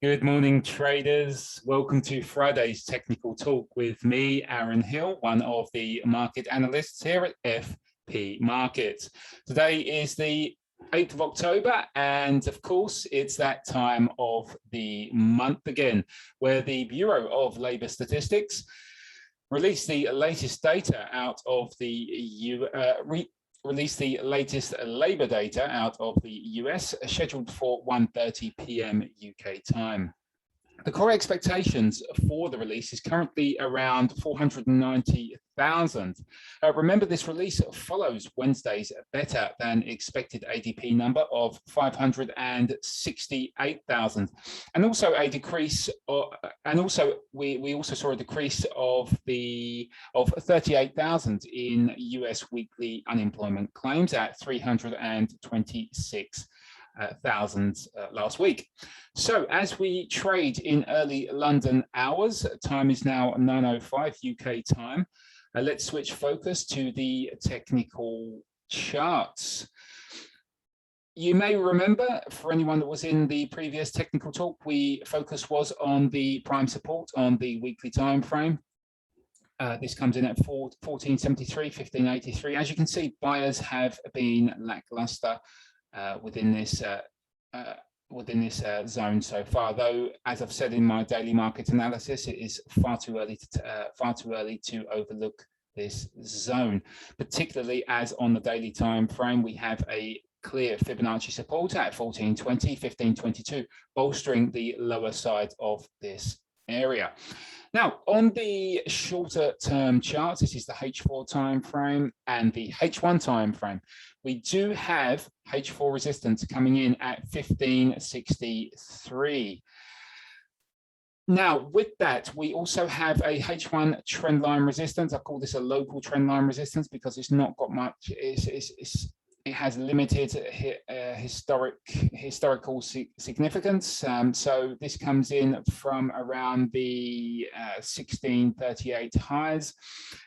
Good morning, traders. Welcome to Friday's Technical Talk with me, Aaron Hill, one of the market analysts here at FP Markets. Today is the 8th of October, and of course, it's that time of the month again, where the Bureau of Labour Statistics released the latest data out of the released the latest labour data out of the US, scheduled for 1:30 p.m. UK time. The core expectations for the release is currently around 490,000. Remember, this release follows Wednesday's better than expected ADP number of 568,000, and also a decrease. We also saw a decrease of 38,000 in US weekly unemployment claims at 326,000 last week. So as we trade in early London hours, time is now 9:05 UK time. Let's switch focus to the technical charts. You may remember, for anyone that was in the previous technical talk, focus was on the prime support on the weekly time frame. This comes in at 1473, 1583. As you can see, buyers have been lackluster within this zone so far, though, as I've said in my daily market analysis, it is far too early to overlook this zone, particularly as on the daily time frame we have a clear Fibonacci support at 1420, 1522, bolstering the lower side of this area. Now, on the shorter term charts, this is the H4 time frame and the H1 time frame. We do have H4 resistance coming in at 1563. Now, with that, we also have a H1 trend line resistance. I call this a local trend line resistance because it's not got much. It has limited historical significance. So this comes in from around the 1638 highs.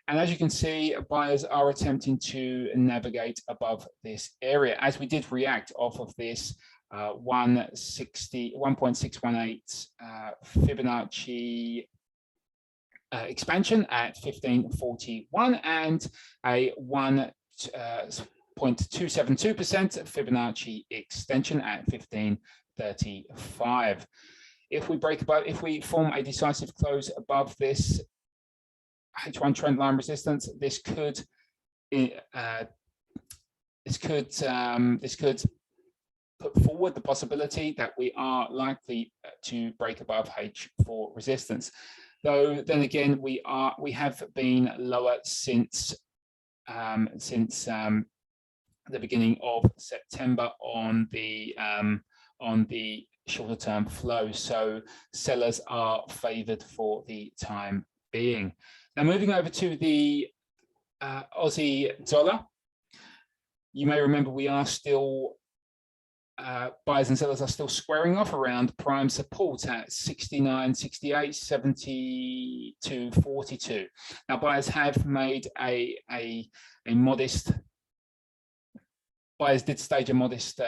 And as you can see, buyers are attempting to navigate above this area, as we did react off of this 1.618 Fibonacci expansion at 1541 and a 0.272% Fibonacci extension at 1535. If we form a decisive close above this H1 trend line resistance, this could put forward the possibility that we are likely to break above H4 resistance. Though then again, we have been lower since the beginning of September on the shorter term flow, so sellers are favored for the time being. Now, moving over to the Aussie dollar, you may remember we are still buyers and sellers are still squaring off around prime support at 69, 68, 72, 42. Now, buyers have made a modest. Buyers did stage a modest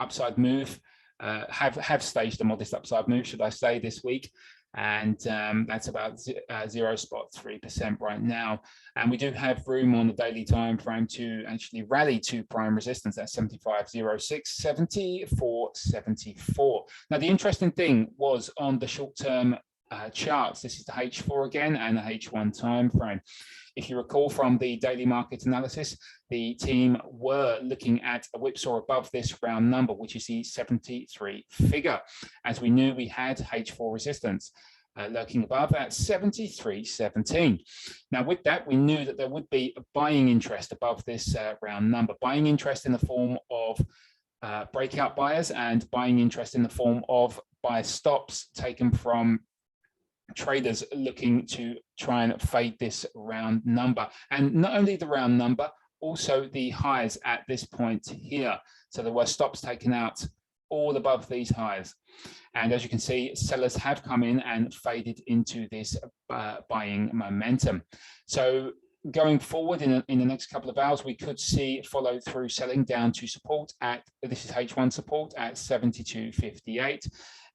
upside move, have staged a modest upside move, should I say, this week. And that's about 0.3% right now. And we do have room on the daily time frame to actually rally to prime resistance at 75.06, 74.74. Now, the interesting thing was on the short-term charts. This is the H4 again and the H1 time frame. If you recall from the daily market analysis, the team were looking at a whipsaw above this round number, which is the 73 figure. As we knew, we had H4 resistance lurking above at 73.17. Now, with that, we knew that there would be a buying interest above this round number, buying interest in the form of breakout buyers and buying interest in the form of buy stops taken from traders looking to try and fade this round number. And not only the round number, also the highs at this point here. So there were stops taken out all above these highs. And as you can see, sellers have come in and faded into this buying momentum. So going forward in the next couple of hours, we could see follow through selling down to support at, this is H1 support at 72.58,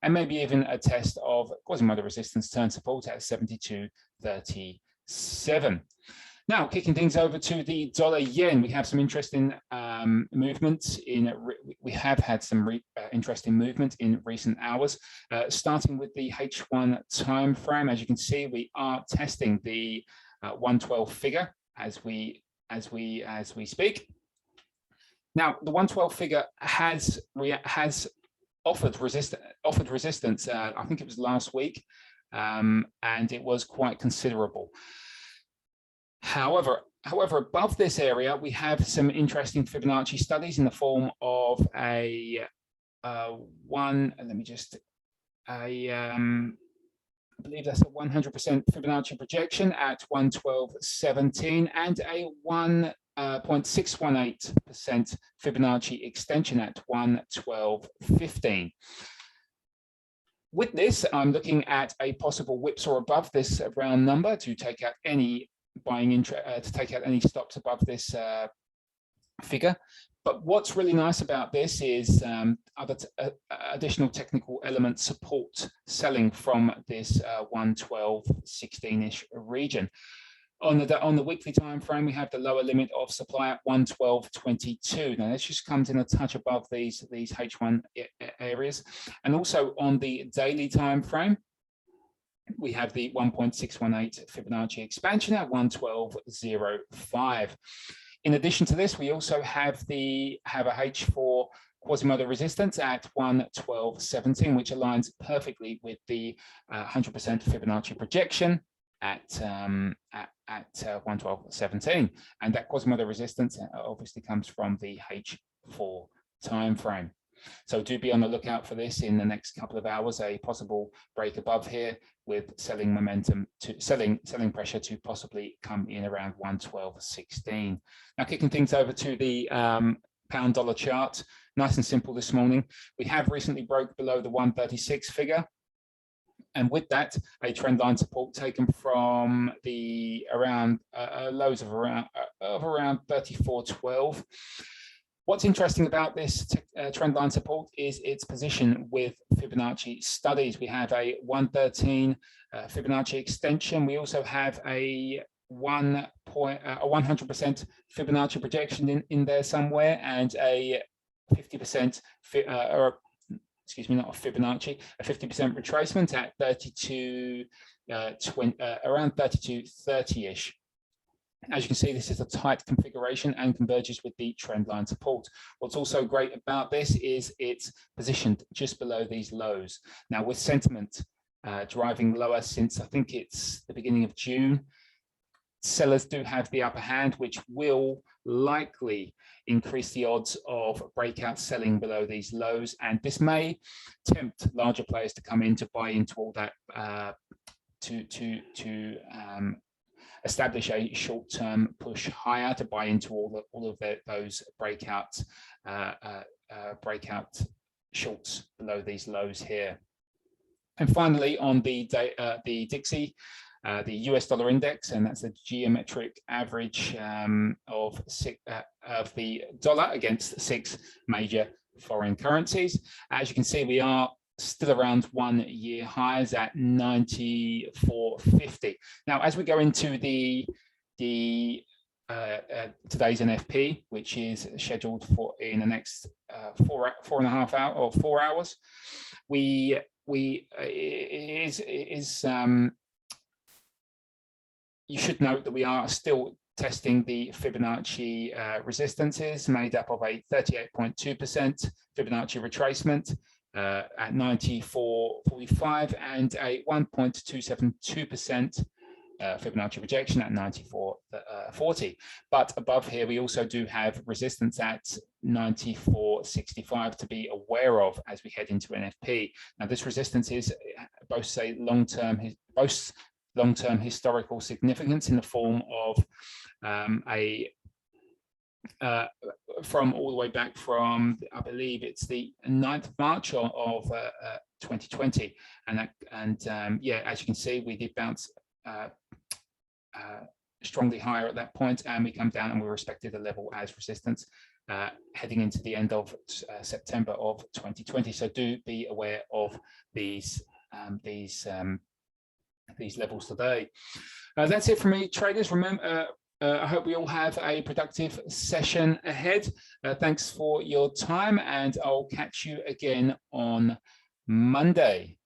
and maybe even a test of quasi-minor resistance turn support at 72.37. Now, kicking things over to the dollar yen, we have some interesting movements in. We have had some interesting movement in recent hours, starting with the H1 time frame. As you can see, we are testing the 112 figure as we speak. Now, the 112 figure has offered resistance. I think it was last week, and it was quite considerable. However, above this area, we have some interesting Fibonacci studies in the form of I believe that's a 100% Fibonacci projection at 112.17 and a 1.618% Fibonacci extension at 112.15. With this, I'm looking at a possible whipsaw above this round number to take out any any stops above this figure. But what's really nice about this is other additional technical element support selling from this 112.16-ish region. On the weekly time frame, we have the lower limit of supply at 112.22. Now this just comes in a touch above these H1 areas, and also on the daily time frame, we have the 1.618 Fibonacci expansion at 112.05. In addition to this, we also have a H4 Quasimodo resistance at 112.17, which aligns perfectly with the 100% Fibonacci projection at 112.17, and that Quasimodo resistance obviously comes from the H4 time frame. So do be on the lookout for this in the next couple of hours, a possible break above here with selling momentum to selling pressure to possibly come in around 112.16. Now kicking things over to the pound dollar chart, nice and simple this morning. We have recently broke below the 136 figure, and with that, a trend line support taken from the lows of around 34.12. What's interesting about this trend line support is its position with Fibonacci studies. We have a 113 Fibonacci extension. We also have a 100% Fibonacci projection in there somewhere, and a 50% not a Fibonacci, a 50% retracement at 32.20, around 32.30-ish. As you can see, this is a tight configuration and converges with the trend line support. What's also great about this is it's positioned just below these lows. Now, with sentiment driving lower since I think it's the beginning of June, sellers do have the upper hand, which will likely increase the odds of breakout selling below these lows, and this may tempt larger players to come in to buy into all that establish a short-term push higher, to buy into all of those breakout shorts below these lows here. And finally, on the Dixie, the US dollar index, and that's a geometric average of the dollar against 6 major foreign currencies. As you can see, we are still around 1-year highs at 94.50. Now, as we go into the today's NFP, which is scheduled for in the next 4.5 hours or 4 hours, you should note that we are still testing the Fibonacci resistances, made up of a 38.2% Fibonacci retracement at 94.45 and a 1.272% Fibonacci rejection at 94.40. But above here, we also do have resistance at 94.65 to be aware of as we head into NFP. Now, this resistance is both long-term historical significance in the form of from all the way back from, I believe it's the 9th of March of 2020, and yeah, as you can see, we did bounce strongly higher at that point, and we come down and we respected the level as resistance heading into the end of September of 2020. So do be aware of these levels today. That's it from me, traders. Remember, I hope we all have a productive session ahead. Thanks for your time, and I'll catch you again on Monday.